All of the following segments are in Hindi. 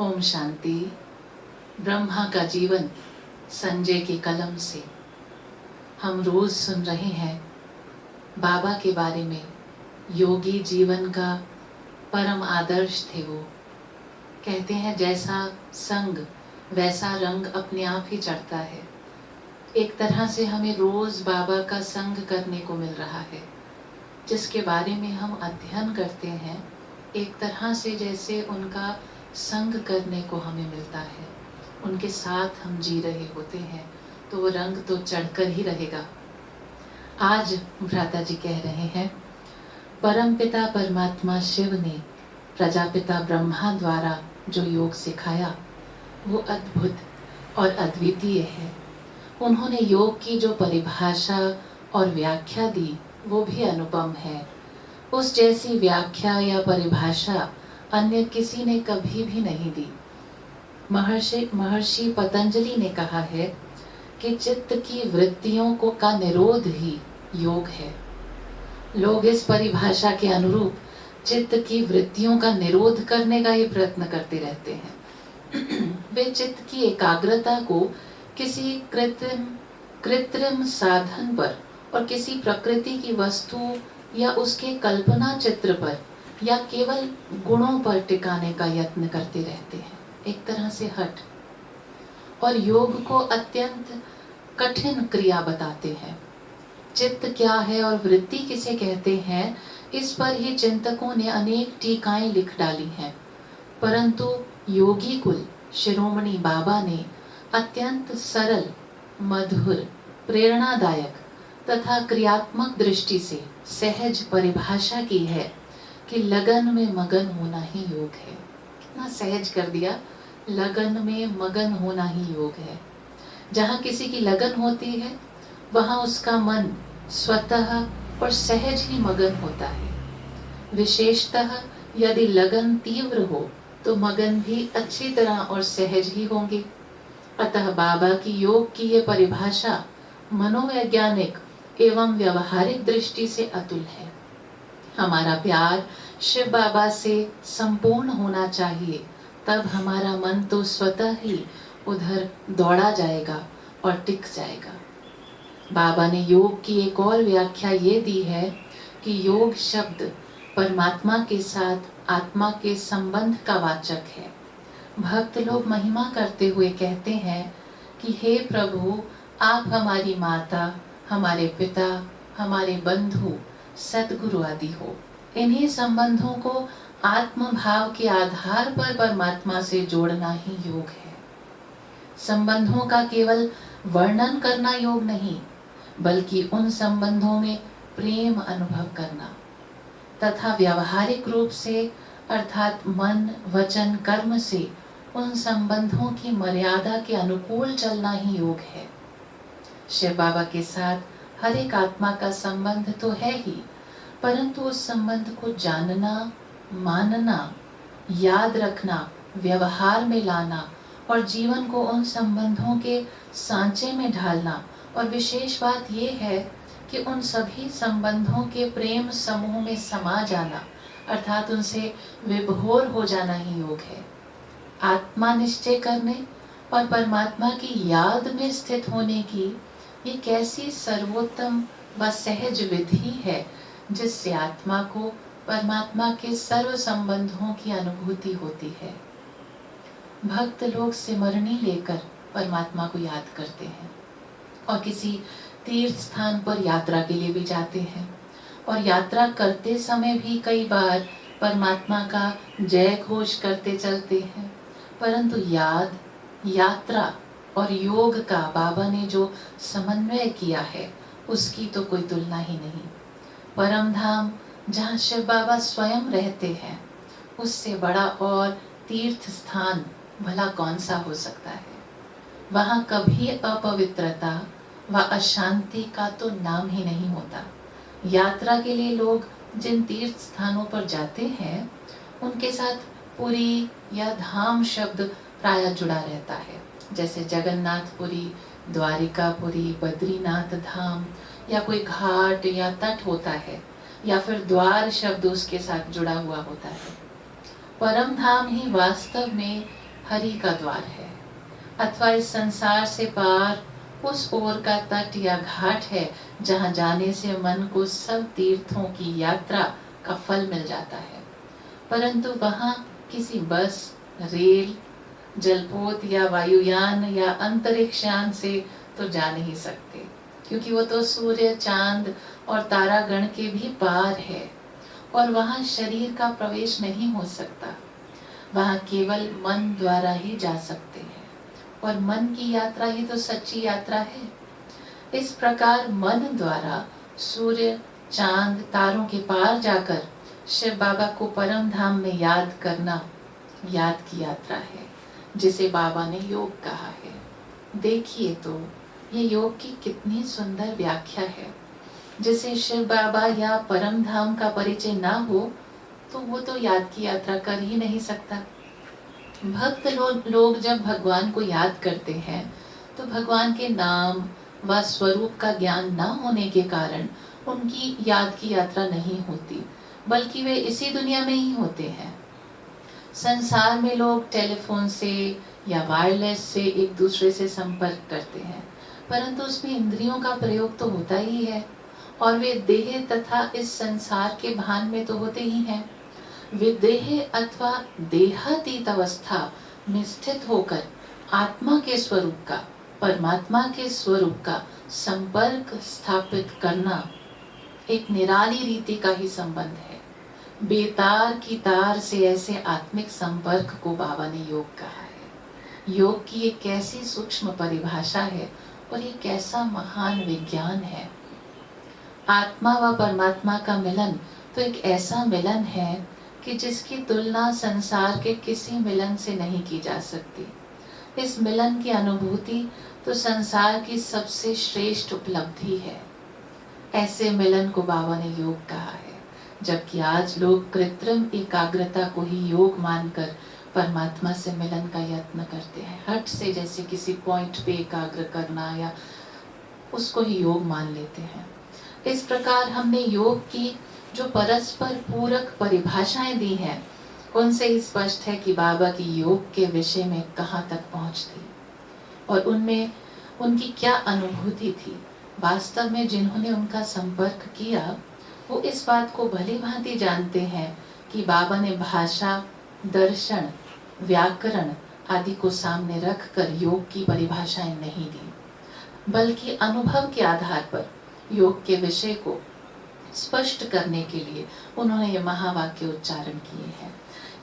ओम शांति। ब्रह्मा का जीवन संजय की कलम से हम रोज सुन रहे हैं बाबा के बारे में। योगी जीवन का परम आदर्श थे वो। कहते हैं जैसा संग वैसा रंग अपने आप ही चढ़ता है। एक तरह से हमें रोज बाबा का संग करने को मिल रहा है, जिसके बारे में हम अध्ययन करते हैं। एक तरह से जैसे उनका संग करने को हमें मिलता है, उनके साथ हम जी रहे होते हैं, तो वो रंग तो चढ़कर ही रहेगा। आज भ्राता जी कह रहे हैं, परमपिता परमात्मा शिव ने प्रजापिता ब्रह्मा द्वारा जो योग सिखाया वो अद्भुत और अद्वितीय है। उन्होंने योग की जो परिभाषा और व्याख्या दी वो भी अनुपम है। उस जैसी व्याख्या या परिभाषा अन्य किसी ने कभी भी नहीं दी। महर्षि पतंजलि ने कहा है कि चित्त की वृत्तियों को का निरोध ही योग है। लोग इस परिभाषा के अनुरूप चित्त की वृत्तियों का निरोध करने का ही प्रयत्न करते रहते हैं। वे चित्त की एकाग्रता को किसी कृत्रिम साधन पर और किसी प्रकृति की वस्तु या उसके कल्पना चित्र पर या केवल गुणों पर टिकाने का यत्न करते रहते हैं, एक तरह से हठ। और योग को अत्यंत कठिन क्रिया बताते हैं। चित्त क्या है और वृत्ति किसे कहते हैं, इस पर ही चिंतकों ने अनेक टीकाएं लिख डाली हैं। परंतु योगी कुल शिरोमणि बाबा ने अत्यंत सरल, मधुर, प्रेरणादायक तथा क्रियात्मक दृष्टि से सहज परिभाषा की है कि लगन में मगन होना ही योग है। कितना सहज कर दिया, लगन में मगन होना ही योग है। जहाँ किसी की लगन होती है वहाँ उसका मन स्वतः और सहज ही मगन होता है। विशेषतः यदि लगन तीव्र हो तो मगन भी अच्छी तरह और सहज ही होंगे। अतः बाबा की योग की ये परिभाषा मनोवैज्ञानिक एवं व्यवहारिक दृष्टि से अतुल है। हमारा प्यार शिव बाबा से संपूर्ण होना चाहिए, तब हमारा मन तो स्वतः ही उधर दौड़ा जाएगा और टिक जाएगा। बाबा ने योग की एक और व्याख्या ये दी है कि योग शब्द परमात्मा के साथ आत्मा के संबंध का वाचक है। भक्त लोग महिमा करते हुए कहते हैं कि हे प्रभु, आप हमारी माता, हमारे पिता, हमारे बंधु, सद्गुरु आदि हो। इन्हीं संबंधों को आत्म भाव के आधार पर परमात्मा से जोड़ना ही योग है। संबंधों का केवल वर्णन करना योग नहीं, बल्कि उन संबंधों में प्रेम अनुभव करना तथा व्यावहारिक रूप से अर्थात मन, वचन, कर्म से उन संबंधों की मर्यादा के अनुकूल चलना ही योग है। शिव बाबा के साथ हर एक आत्मा का संबंध तो है ही, परंतु उस संबंध को जानना, मानना, याद रखना, व्यवहार में लाना और जीवन को उन संबंधों के सांचे में ढालना। और विशेष बात यह है कि उन सभी संबंधों के प्रेम समूह में समा जाना अर्थात उनसे विभोर हो जाना ही योग है। आत्मा निश्चय करने और परमात्मा की याद में स्थित होने की ये कैसी सर्वोत्तम व सहज विधि है, जिससे आत्मा को परमात्मा के सर्व संबंधों की अनुभूति होती है। भक्त लोग सिमरनी लेकर परमात्मा को याद करते हैं और किसी तीर्थ स्थान पर यात्रा के लिए भी जाते हैं और यात्रा करते समय भी कई बार परमात्मा का जय घोष करते चलते हैं। परंतु याद, यात्रा और योग का बाबा ने जो समन्वय किया है उसकी तो कोई तुलना ही नहीं। परम धाम जहाँ शिव बाबा स्वयं रहते हैं, उससे बड़ा और तीर्थ स्थान भला कौन सा हो सकता है। वहाँ कभी अपवित्रता व अशांति का तो नाम ही नहीं होता। यात्रा के लिए लोग जिन तीर्थ स्थानों पर जाते हैं उनके साथ पुरी या धाम शब्द प्रायः जुड़ा रहता है, जैसे जगन्नाथपुरी, द्वारिकापुरी, बद्रीनाथ धाम, या कोई घाट या तट होता है, या फिर द्वार शब्द उसके साथ जुड़ा हुआ होता है। परम धाम ही वास्तव में हरि का द्वार है, अथवा इस संसार से पार उस ओर का तट या घाट है जहाँ जाने से मन को सब तीर्थों की यात्रा का फल मिल जाता है। परंतु वहाँ किसी बस, रेल, जलपोत या वायुयान या अंतरिक्षयान से तो जा नहीं सकते, क्योंकि वो तो सूर्य, चांद और तारागण के भी पार है, और वहाँ शरीर का प्रवेश नहीं हो सकता। वहाँ केवल मन द्वारा ही जा सकते हैं, और मन की यात्रा ही तो सच्ची यात्रा है। इस प्रकार मन द्वारा सूर्य, चांद, तारों के पार जाकर शिव बाबा को परम धाम में याद करना याद की यात्रा है, जिसे बाबा ने योग कहा है। देखिए तो ये योग की कितनी सुंदर व्याख्या है। जिसे शिव बाबा या परम धाम का परिचय ना हो तो वो तो याद की यात्रा कर ही नहीं सकता। भक्त लोग जब भगवान को याद करते हैं तो भगवान के नाम व स्वरूप का ज्ञान न होने के कारण उनकी याद की यात्रा नहीं होती, बल्कि वे इसी दुनिया में ही होते हैं। संसार में लोग टेलीफोन से या वायरलेस से एक दूसरे से संपर्क करते हैं, परंतु उसमें इंद्रियों का प्रयोग तो होता ही है, और वे देह तथा इस संसार के भान में तो होते ही हैं। वे देह अथवा देहातीत अवस्था में स्थित होकर आत्मा के स्वरूप का, परमात्मा के स्वरूप का संपर्क स्थापित करना एक निराली रीति का ही संबंध है। बेतार की तार से ऐसे आत्मिक संपर्क को बाबा ने योग कहा है। योग की एक कैसी सूक्ष्म परिभाषा है और ये कैसा महान विज्ञान है। आत्मा व परमात्मा का मिलन तो एक ऐसा मिलन है कि जिसकी तुलना संसार के किसी मिलन से नहीं की जा सकती। इस मिलन की अनुभूति तो संसार की सबसे श्रेष्ठ उपलब्धि है। ऐसे मिलन को बाबा ने योग कहा है, जबकि आज लोग कृत्रिम एकाग्रता को ही योग मानकर परमात्मा से मिलन का यत्न करते हैं। हट से जैसे किसी पॉइंट पे एकाग्र करना या उसको ही योग मान लेते हैं। इस प्रकार हमने योग की जो परस्पर पूरक परिभाषाएं दी हैं, उनसे ही स्पष्ट है कि बाबा की योग के विषय में कहाँ तक पहुँच थी और उनमें उनकी क्या अनुभूति थी। वास्तव में जिन्होंने उनका संपर्क किया वो इस बात को भली भांति जानते हैं कि बाबा ने भाषा, दर्शन, व्याकरण आदि को सामने रखकर योग की परिभाषाएं नहीं दी, बल्कि अनुभव के आधार पर योग के विषय को स्पष्ट करने के लिए उन्होंने ये महावाक्य उच्चारण किए हैं।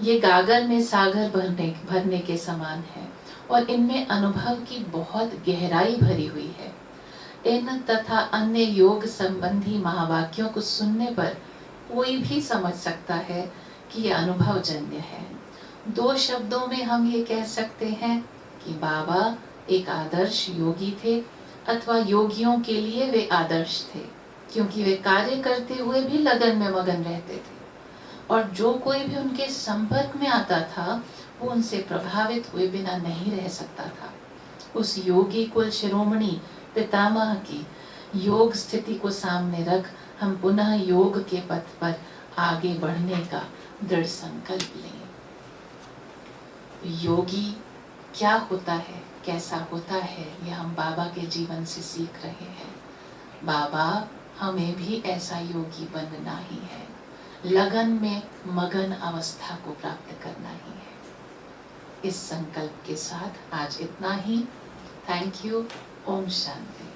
ये गागर में सागर भरने के समान है और इनमें अनुभव की बहुत गहराई भरी हुई है। इन तथा अन्य योग संबंधी महावाक्यों को सुनने पर कोई भी समझ सकता है कि ये अनुभवजन्य है। दो शब्दों में हम ये कह सकते हैं कि बाबा एक आदर्श योगी थे अथवा योगियों के लिए वे आदर्श थे, क्योंकि वे कार्य करते हुए भी लगन में मगन रहते थे और जो कोई भी उनके संपर्क में आता था वो उनसे प्रभावित हुए बिना नहीं रह सकता था। उस योगी कुल शिरोमणि पितामह की योग स्थिति को सामने रख हम पुनः योग के पथ पर आगे बढ़ने का दृढ़ संकल्प लें। योगी क्या होता है, कैसा होता है, यह हम बाबा के जीवन से सीख रहे हैं। बाबा हमें भी ऐसा योगी बनना ही है, लगन में मगन अवस्था को प्राप्त करना ही है। इस संकल्प के साथ आज इतना ही। Thank you. ओम शांति।